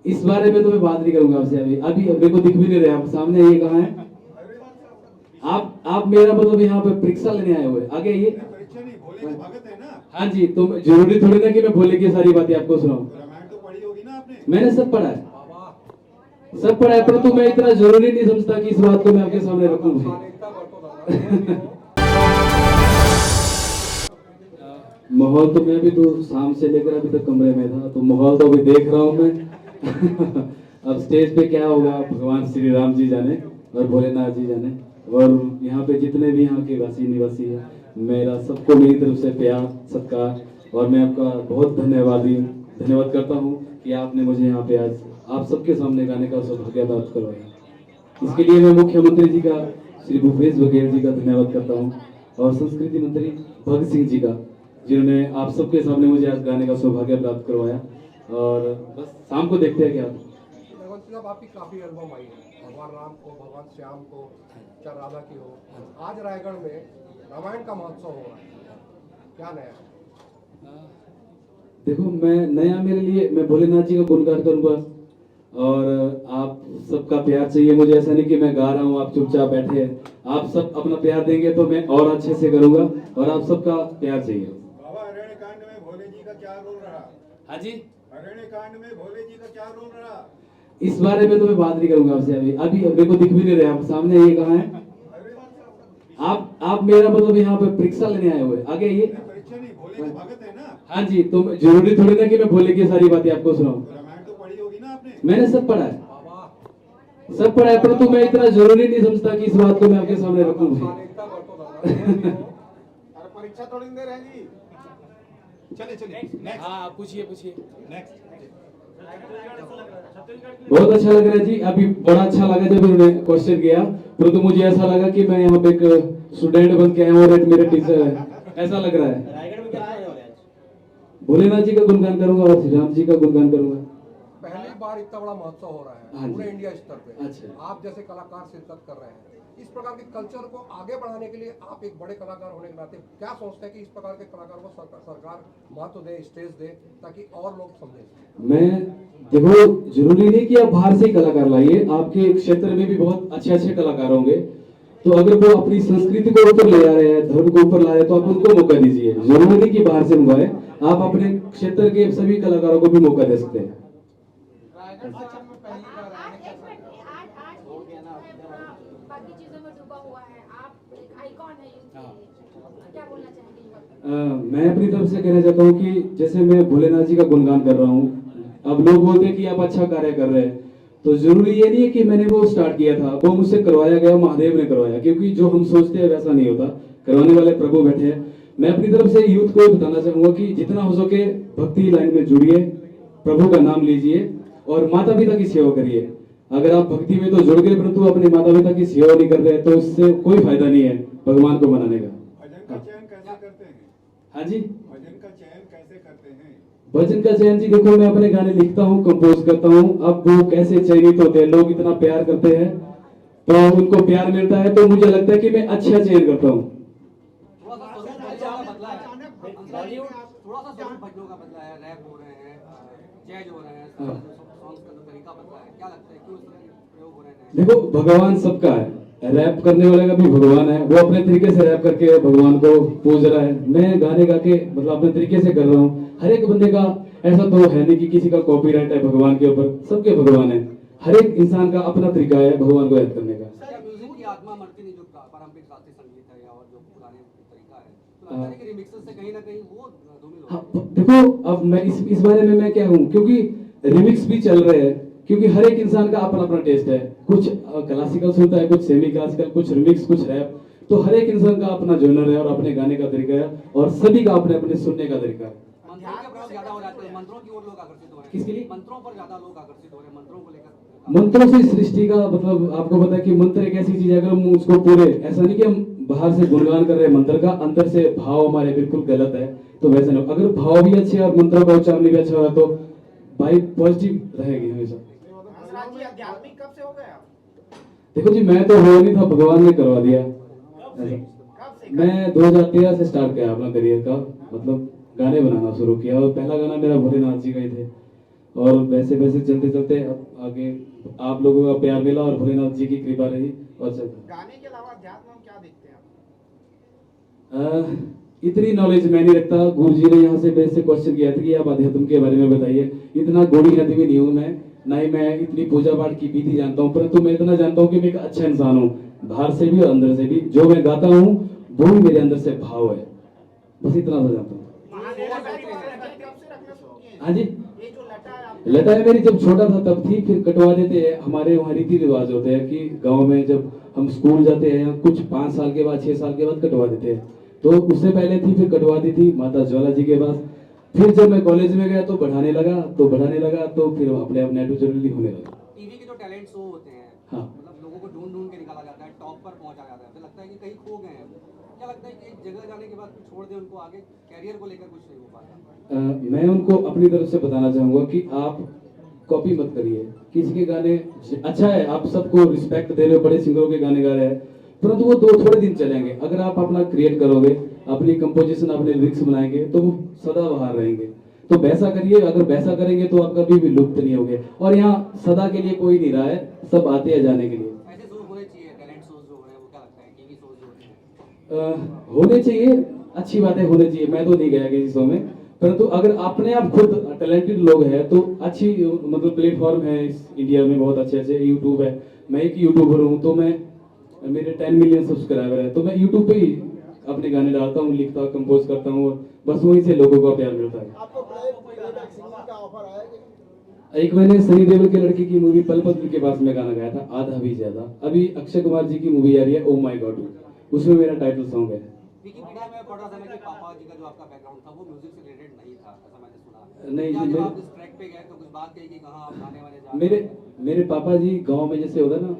इस बारे में तो मैं बात नहीं करूंगा आपसे अभी अभी मेरे को दिख भी नहीं रहा, आप सामने ये कहाँ है? आप मेरा मतलब यहाँ पे परीक्षा लेने आए हुए, आगे आइए। परीक्षा नहीं, भोले के भगत है ना। हाँ जी, तो जरूरी थोड़ी ना कि मैं भोले की सारी बातें आपको सुनाऊं। रामायण तो पढ़ी होगी ना आपने। मैंने सब पढ़ा है, सब पढ़ा है, परंतु मैं इतना जरूरी नहीं समझता कि इस बात को मैं आपके सामने रखूं भी। माहौल तो मैं भी तो शाम से लेकर अभी तक कमरे में था, तो माहौल तो अभी देख रहा हूँ मैं। अब स्टेज पे क्या होगा भगवान श्री राम जी जाने और भोलेनाथ जी जाने, और यहाँ पे जितने भी यहाँ के वासी निवासी हैं, मेरा सबको मेरी तरफ से प्यार सत्कार, और मैं आपका बहुत धन्यवाद करता हूँ कि आपने मुझे यहाँ पे आज आप सबके सामने गाने का सौभाग्य प्राप्त करवाया। इसके लिए मैं मुख्यमंत्री जी का श्री भूपेश बघेल जी का धन्यवाद करता हूँ, और संस्कृति मंत्री भगत सिंह जी का, जिन्होंने आप सबके सामने मुझे आज गाने का सौभाग्य प्राप्त करवाया। और बस शाम को देखते हैं क्या। साहब आपकी काफी एल्बम आई है, भगवान राम को, भगवान श्याम को, चाहे राधा की हो। आज रायगढ़ में रामायण का महोत्सव हो रहा है, क्या नया? देखो, मैं नया मेरे लिए मैं भोलेनाथ जी का गुणगान करूंगा, और आप सबका प्यार चाहिए मुझे। ऐसा नहीं कि मैं गा रहा हूँ आप चुपचाप बैठे हैं, आप सब अपना प्यार देंगे तो मैं और अच्छे से करूंगा, और आप सबका प्यार चाहिए। बाबा, अरण्य कांड में भोले जी का क्या रोल रहा? हाँ जी, अरण्य कांड में भोले जी का क्या रोल रहा? इस बारे में तो मैं बात नहीं करूंगा आपसे अभी अभी मेरे को दिख भी नहीं रहा, आप सामने ये कहाँ है? आप मेरा मतलब यहाँ पे परीक्षा लेने आए हुए, आगे आइए। परीक्षा नहीं, भोले के भगत है ना। हाँ जी, तो जरूरी थोड़ी ना कि मैं भोले की सारी बातें आपको सुनाऊं। रामायण तो पढ़ी होगी ना आपने। मैंने सब पढ़ा है, सब पढ़ा है, परंतु मैं इतना जरूरी नहीं समझता कि इस बात को मैं आपके सामने रखूं भी। परीक्षा थोड़ी देर है जी। चलिए चलिए, हाँ, पूछिए पूछिए। नेक्स्ट। बहुत अच्छा लग रहा है जी, अभी बड़ा अच्छा लगा जब उन्होंने क्वेश्चन किया, परंतु मुझे ऐसा लगा कि मैं यहाँ पे एक स्टूडेंट बन के आया और एक मेरे टीचर है, ऐसा लग रहा है। रायगढ़ में क्या आए हो आज? भोलेनाथ जी का गुणगान करूंगा और श्री राम जी का गुणगान करूंगा। पहली बार इतना बड़ा महोत्सव हो रहा हाँ है जी। पूरे इंडिया स्तर पे। अच्छा। आप जैसे कलाकार शिरकत कर रहे हैं, इस प्रकार के कल्चर को आगे बढ़ाने के लिए आप एक बड़े कलाकार होने के नाते क्या सोचते हैं कि इस प्रकार के कलाकारों को सरकार महत्व दे, स्टेज दे, ताकि और लोग समझें? मैं देखो, जरूरी नहीं कि आप बाहर से ही कलाकार लाइए, आपके क्षेत्र में भी बहुत अच्छे अच्छे कलाकार होंगे, तो अगर वो अपनी संस्कृति को ऊपर ले आ रहे हैं, धर्म को ऊपर ला रहे हैं, तो आप उनको मौका दीजिए। जरूरी नहीं कि बाहर से मंगवाए, आप अपने क्षेत्र के सभी कलाकारों को भी मौका दे सकते हैं। बाकी चीजों में डूबा हुआ है, आप एक आइकॉन है यूथ के लिए, क्या बोलना चाहेंगे? मैं अपनी तरफ से कहना चाहता हूँ कि जैसे मैं भोलेनाथ जी का गुणगान कर रहा हूँ, अब लोग बोलते हैं कि आप अच्छा कार्य कर रहे हैं, तो जरूरी ये नहीं है कि मैंने वो स्टार्ट किया था, वो मुझसे करवाया गया, महादेव ने करवाया, क्योंकि जो हम सोचते हैं वैसा नहीं होता, करवाने वाले प्रभु बैठे हैं। मैं अपनी तरफ से यूथ को बताना चाहूंगा कि जितना हो सके भक्ति लाइन में जुड़िए, प्रभु का नाम लीजिए और माता पिता की सेवा करिए। अगर आप भक्ति में तो जुड़ गए परंतु अपने माता पिता की सेवा नहीं कर रहे, तो इससे कोई फायदा नहीं है भगवान को मनाने का। भजन का चयन कैसे करते हैं? हाँ जी, भजन का चयन कैसे करते हैं? भजन का चयन जी, देखो मैं अपने गाने लिखता हूँ, कंपोज करता हूँ, अब वो कैसे चयनित होते हैं, लोग इतना प्यार करते हैं तो उनको प्यार मिलता है, तो मुझे लगता है कि मैं अच्छा चयन करता हूँ। थोड़ा सा स्वरूप भजनों का बदला है, रैप हो रहे हैं, जैज हो रहे हैं, सॉन्ग्स का तरीका बदला है, क्या लगता है क्यों इस तरह के प्रयोग हो रहे हैं? देखो, भगवान सबका है, रैप करने वाले का भी भगवान है, वो अपने तरीके से रैप करके भगवान को पूज रहा है, मैं गाने गा के मतलब अपने तरीके से कर रहा हूँ। हर एक बंदे का ऐसा तो है नहीं कि किसी का कॉपीराइट है भगवान के ऊपर, सबके भगवान है, हर एक इंसान का अपना तरीका है भगवान को याद करने का। म्यूजिक की आत्मा मरती नहीं, जो पारंपरिक शास्त्रीय संगीत है या और जो पुराने तरीका है, तो लगता है कि रिमिक्सेस से कहीं ना कहीं वो धूमिल हो रहा है। देखो, अब मैं इस बारे में मैं क्या हूँ, क्योंकि रिमिक्स भी चल रहे हैं, क्योंकि हर एक इंसान का अपना अपना टेस्ट है, कुछ क्लासिकल सुनता है, कुछ सेमी क्लासिकल, कुछ रिमिक्स, कुछ रैप, तो हर एक इंसान का अपना जॉनर है और अपने गाने का तरीका है, और सभी का अपने अपने सुनने का तरीका है। मंत्रों के प्रयोग ज्यादा हो जाते हैं, मंत्रों की ओर लोग आकर्षित हो रहे हैं। किसके लिए? मंत्रों पर ज्यादा लोग आकर्षित हो रहे हैं, मंत्रों को लेकर। मंत्रों से सृष्टि का मतलब आपको पता है कि मंत्र एक ऐसी चीज है, अगर हम उसको पूरे, ऐसा नहीं कि हम बाहर से गुणगान कर रहे हैं मंत्र का, अंदर से भाव हमारे बिल्कुल गलत है, तो वैसे नहीं। अगर भाव भी अच्छे और मंत्रों का उच्चारण भी अच्छा हो तो वाइब पॉजिटिव रहेगी हमेशा। आध्यात्मिक कब से हो गए आप? देखो जी, मैं तो हो नहीं था, भगवान ने करवा दिया। मैं 2013 से स्टार्ट किया अपना करियर का, मतलब गाने बनाना शुरू किया, और पहला गाना मेरा भोलेनाथ जी का ही थे, और वैसे वैसे चलते चलते अब आगे आप लोगों का प्यार मिला और भोलेनाथ जी की कृपा रही और चलता। गाने के अलावा अध्यात्म में क्या देखते हैं आप? इतनी नॉलेज मैं नहीं रखता। गुरु जी ने यहाँ से मेरे से क्वेश्चन किया था कि आप अध्यात्म के बारे में बताइए। इतना गोड़ी नदी भी नहीं हूँ मैं, ना ही मैं इतनी पूजा पाठ की विधि जानता हूँ, परंतु मैं इतना जानता हूँ कि मैं एक अच्छा इंसान हूँ, बाहर से भी और अंदर से भी। जो मैं गाता हूँ वो भी मेरे अंदर से भाव है, बस इतना सा जानता हूँ। महादेव का कब से रखना शुरू किए हैं? हाँ जी, ये जो लटा है आप लटा है मेरी जब छोटा था तब थी, फिर कटवा देते हैं। हमारे वहाँ रीति रिवाज होते हैं कि गांव में जब हम स्कूल जाते हैं कुछ 5 साल के बाद 6 साल के बाद कटवा देते हैं, तो उससे पहले थी, फिर कटवा दी थी माता ज्वाला जी के पास। फिर जब मैं कॉलेज में गया तो बढ़ाने लगा तो फिर अपने आप नेचुरली होने लगा। टीवी के जो टैलेंट शो होते हैं, हाँ। मतलब लोगों को ढूंढ ढूंढ के निकाला जाता है, टॉप पर पहुंचा जाता है, फिर लगता है कि कहीं खो गए हैं। क्या लगता है कि एक जगह जाने के बाद फिर छोड़ दें उनको, आगे कैरियर को लेकर कुछ नहीं हो पाता? मैं उनको अपनी तरफ से बताना चाहूंगा कि आप कॉपी मत करिए किसी के गाने। अच्छा है आप सबको रिस्पेक्ट दे रहे हो, बड़े सिंगरों के गाने गा रहे हैं, परंतु वो थोड़े दिन चलेंगे। अगर आप अपना क्रिएट करोगे, अपनी कंपोजिशन, अपने लिरिक्स बनाएंगे तो वो सदाबहार रहेंगे। तो वैसा करिए, अगर वैसा करेंगे तो आप कभी भी लुप्त नहीं होगे। और यहाँ सदा के लिए कोई नहीं रहा है, सब आते हैं जाने के लिए। ऐसे शो होने चाहिए, टैलेंट शोज जो हो रहे हैं वो, क्या लगता है टीवी शोज जो होते हैं? होने चाहिए, अच्छी बातें होने चाहिए। मैं तो नहीं गया किसी शो में, परंतु अगर अपने आप खुद टैलेंटेड लोग हैं तो अच्छी मतलब प्लेटफॉर्म है इस इंडिया में, बहुत अच्छे अच्छे यूट्यूब है। मैं एक यूट्यूबर हूँ, तो मैं मेरे 10 मिलियन सब्सक्राइबर है, तो मैं यूट्यूब पे ही अपने गाने डालता हूँ, लिखता कंपोज करता हूँ, और बस वहीं से लोगों का प्यार मिलता है। आपको प्लेबैक सिंगिंग का ऑफर आया कि एक मैंने सनी देओल के लड़की की मूवी पल पल के पास में गाना गाया था, आधा भी ज्यादा। अभी अक्षय कुमार जी की मूवी आ रही है ओ माय गॉड, उसमें मेरा टाइटल सॉन्ग है। विकिपीडिया में पढ़ा था मैं कि पापा जी का जो आपका बैकग्राउंड था वो म्यूजिक से रिलेटेड नहीं था, ऐसा मैंने सुना। नहीं क्या जी, जब मैं- आप इस ट्रैक पे गए तो कुछ बात कही कि कहाँ आप गाने वाने जा रहे हैं? मेरे पापा जी गांव में जैसे होता है ना,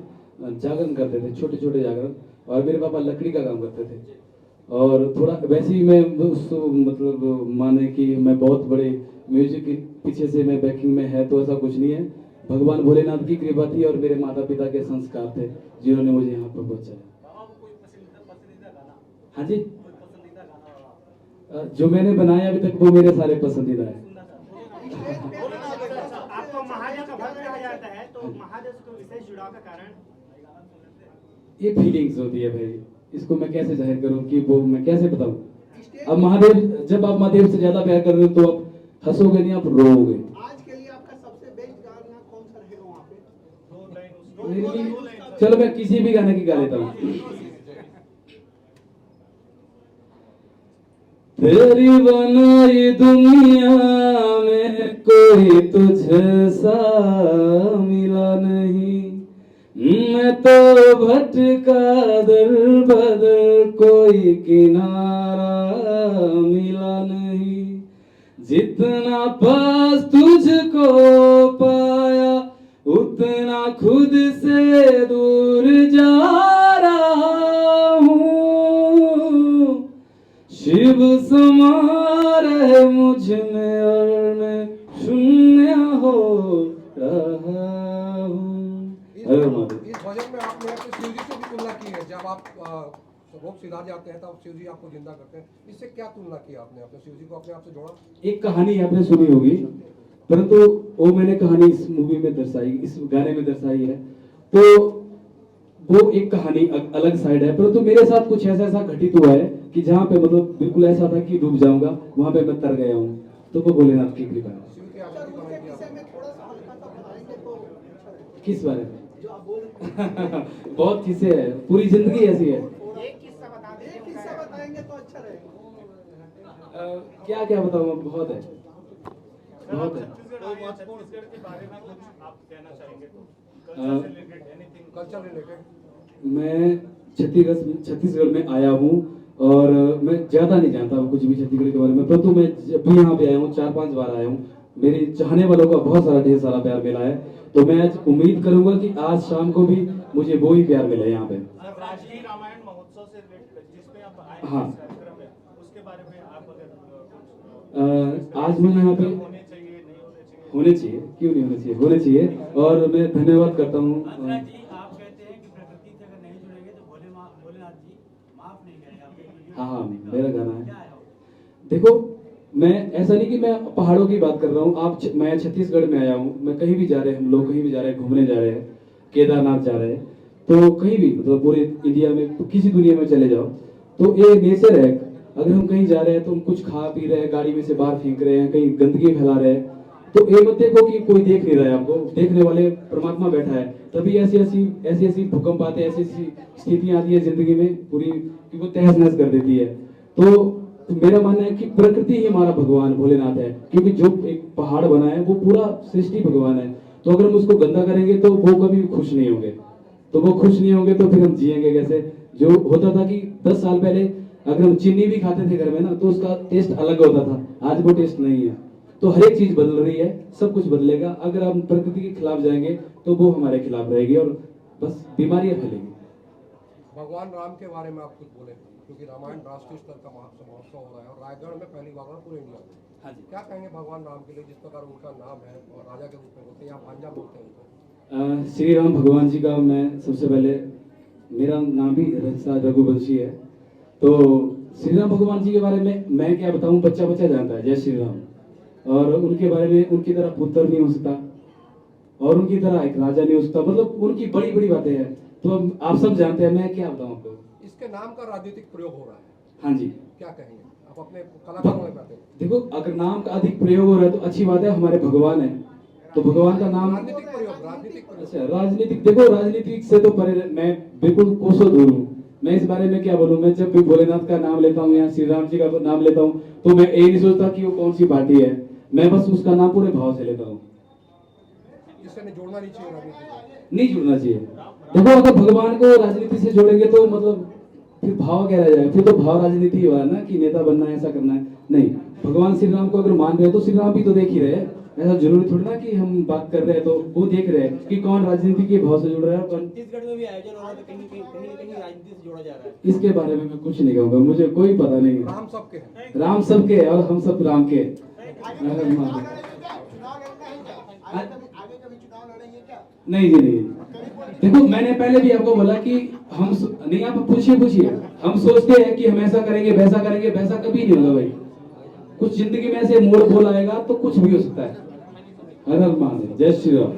जागरण करते थे, छोटे छोटे जागरण, और मेरे पापा लकड़ी का काम करते थे। और थोड़ा वैसे ही मैं उस मतलब माने कि मैं बहुत बड़े म्यूजिक के पीछे से मैं बैकिंग में है, तो ऐसा कुछ नहीं है। भगवान भोलेनाथ की कृपा थी और मेरे माता पिता के संस्कार थे जिन्होंने मुझे यहाँ पर पहुंचाया। हाँ जी, जो मैंने बनाया अभी तक वो मेरे सारे पसंदीदा है। आपको महादेव का भक्त कहा जाता है, तो महादेव से विशेष जुड़ाव का कारण? ये फीलिंग्स होती है भाई, इसको मैं कैसे जाहिर करूं कि वो मैं कैसे बताऊं। अब महादेव, जब आप महादेव से ज्यादा प्यार कर रहे हो तो आप हंसोगे नहीं, आप रोओगे। आज के लिए आपका सबसे बेस्ट गाना कौन सा रहेगा वहाँ पे? मेरे लिए- चलो मैं किसी भी गाने की गा लेता हूँ। तेरी बनाई दुनिया में कोई तुझसा मिला नहीं, मैं तो भटका दर बदर कोई किनारा मिला नहीं। जितना पास तुझको पाया उतना खुद से दूर जा रहा हूँ। शिव समा रहे मुझ में और मैं शून्य हो रहा हूँ। अरे माधव, इस भजन में आपने अपने शिव जी से भी तुलना की है। जब आप रोग सिधा जाते हैं तब शिव जी आपको जिंदा करते हैं, इससे क्या तुलना की आपने? अपने शिव जी को अपने आप से जोड़ा? एक कहानी आपने सुनी होगी, परंतु वो मैंने कहानी इस मूवी में दर्शाई, इस गाने में दर्शाई है, तो वो एक कहानी अलग साइड है। परंतु मेरे साथ कुछ ऐसा घटित हुआ है कि जहाँ पे मतलब बिल्कुल ऐसा था कि डूब जाऊंगा, वहां पे मैं तर गया हूँ, तो वो भोलेनाथ की कृपा है। शिव की आकृति बनाई थी आपने। में थोड़ा सा हल्का सा बताएंगे तो अच्छा रहेगा। किस बारे में? जो आप बोल रहे बहुत किस्से है, पूरी जिंदगी ऐसी है। हैं, एक किस्सा बता दीजिए। एक किस्सा बताएंगे तो अच्छा रहेगा। क्या क्या बताऊँ, बहुत है, बहुत है। छत्तीसगढ़ के बारे में कुछ आप कहना चाहेंगे तो? कल्चर रिलेटेड मैं छत्तीसगढ़ में आया हूँ और मैं ज्यादा नहीं जानता हूँ कुछ भी छत्तीसगढ़ के बारे में, परंतु मैं जब भी यहाँ पे आया हूँ 4-5 बार आया हूँ, मेरे चाहने वालों का बहुत सारा ढेर सारा प्यार मिला है। तो मैं आज उम्मीद करूंगा कि आज शाम को भी मुझे वो ही प्यार मिले यहाँ पे। राष्ट्रीय रामायण महोत्सव से रिलेटेड जिसमें आप आए हाँ। इस कार्यक्रम में, उसके बारे में आप अगर आज मैं यहाँ पे होने चाहिए नहीं होने चाहिए? होने चाहिए, क्यों नहीं होने चाहिए, होने चाहिए। और मैं धन्यवाद करता हूँ। अंतरा जी, आप कहते हैं कि प्रकृति से अगर नहीं जुड़ेंगे तो भोलेनाथ जी माफ नहीं करेंगे आपके। हाँ हाँ, मेरा गाना क्या है। है वो? देखो मैं ऐसा नहीं कि मैं पहाड़ों की बात कर रहा हूँ। मैं छत्तीसगढ़ में आया हूँ, मैं कहीं भी जा रहे हैं, हम लोग कहीं भी जा रहे हैं, घूमने जा रहे हैं, केदारनाथ जा रहे हैं, तो कहीं भी मतलब पूरे इंडिया में किसी दुनिया में चले जाओ तो ये नेचर है। अगर हम कहीं जा रहे हैं तो हम कुछ खा पी रहे हैं, गाड़ी में से बाहर फेंक रहे हैं, कहीं गंदगी फैला रहे हैं, तो ये मत देखो कि कोई देख नहीं रहा है आपको, देखने वाले परमात्मा बैठा है। तभी ऐसी भूकंप आते हैं, ऐसी स्थितियां आती है जिंदगी में पूरी कि वो तहस नहस कर देती है। तो मेरा मानना है कि प्रकृति ही हमारा भगवान भोलेनाथ है, क्योंकि जो एक पहाड़ बना है वो पूरा सृष्टि भगवान है। तो अगर हम उसको गंदा करेंगे तो वो कभी खुश नहीं होंगे, तो वो खुश नहीं होंगे तो फिर हम जिएंगे कैसे। जो होता था कि 10 साल पहले अगर हम चीनी भी खाते थे घर में ना तो उसका टेस्ट अलग होता था, आज वो टेस्ट नहीं है। तो हर एक चीज बदल रही है, सब कुछ बदलेगा। अगर हम प्रकृति के खिलाफ जाएंगे तो वो हमारे खिलाफ रहेगी और बस बीमारियां फैलेंगी। भगवान राम के बारे में आप कुछ बोले, क्योंकि रामायण राष्ट्रीय स्तर का महोत्सव हो रहा है और रायगढ़ में पहली बार पूरे इंडिया में। हाँ जी। क्या कहेंगे भगवान राम के लिए, जिस प्रकार उनका नाम है और राजा के रूप में बोलते हैं या भांजा बोलते हैं उनको? श्री राम भगवान जी का मैं सबसे पहले, मेरा नाम भी रघुवंशी है, तो श्री राम भगवान जी के बारे में मैं क्या बताऊं, बच्चा बच्चा जानता है जय श्री राम। और उनके बारे में उनकी तरह पुत्र नहीं हो सकता और उनकी तरह एक राजा नहीं हो सकता, मतलब उनकी बड़ी बड़ी बातें हैं, तो आप सब जानते हैं, मैं क्या बताऊं आपको। इसके नाम का राजनीतिक प्रयोग हो रहा है, हाँ जी। क्या कहेंगे आप अपने कलाकारों में बातें? देखो, अगर नाम का अधिक प्रयोग हो रहा है तो अच्छी बात है, हमारे भगवान है तो भगवान का नाम। राजनीतिक प्रयोग अच्छा, राजनीतिक, देखो राजनीतिक से तो परे मैं बिल्कुल कोसों दूर हूँ। मैं इस बारे में क्या बोलूँ, मैं जब भी भोलेनाथ का नाम लेता हूँ या श्री राम जी का नाम लेता हूँ तो मैं ये नहीं सोचता कि वो कौन सी पार्टी है, मैं बस उसका नाम पूरे भाव से लेता हूँ। इससे जोड़ना नहीं चाहिए राजनीति को, नहीं जुड़ना चाहिए। देखो, अगर भगवान को राजनीति से जोड़ेंगे तो मतलब फिर भाव क्या रह जाएगा, फिर तो भाव राजनीति ही हुआ ना कि नेता बनना है, ऐसा करना है। नहीं, भगवान श्री राम को अगर मान रहे हैं तो श्री राम भी तो देख ही रहे हैं। ऐसा जरूरी थोड़ी ना कि हम बात कर रहे हैं तो वो देख रहे हैं कि कौन राजनीति के भाव से जुड़ रहा है, कौन। छत्तीसगढ़ में भी आयोजन हो रहा है तो कहीं न कहीं राजनीति से जोड़ा जा रहा है। इसके बारे में मैं कुछ नहीं कहूँगा, मुझे कोई पता नहीं है। राम सबके हैं, राम सबके और हम सब राम के। नहीं जी, नहीं। देखो, मैंने पहले भी आपको बोला कि हम नहीं, आप पूछिए। हम सोचते हैं कि हम ऐसा करेंगे वैसा करेंगे, वैसा कभी नहीं होगा भाई। कुछ जिंदगी में ऐसे मोड़ बोल आएगा तो कुछ भी हो सकता है। हर हर महादेव, जय श्री राम।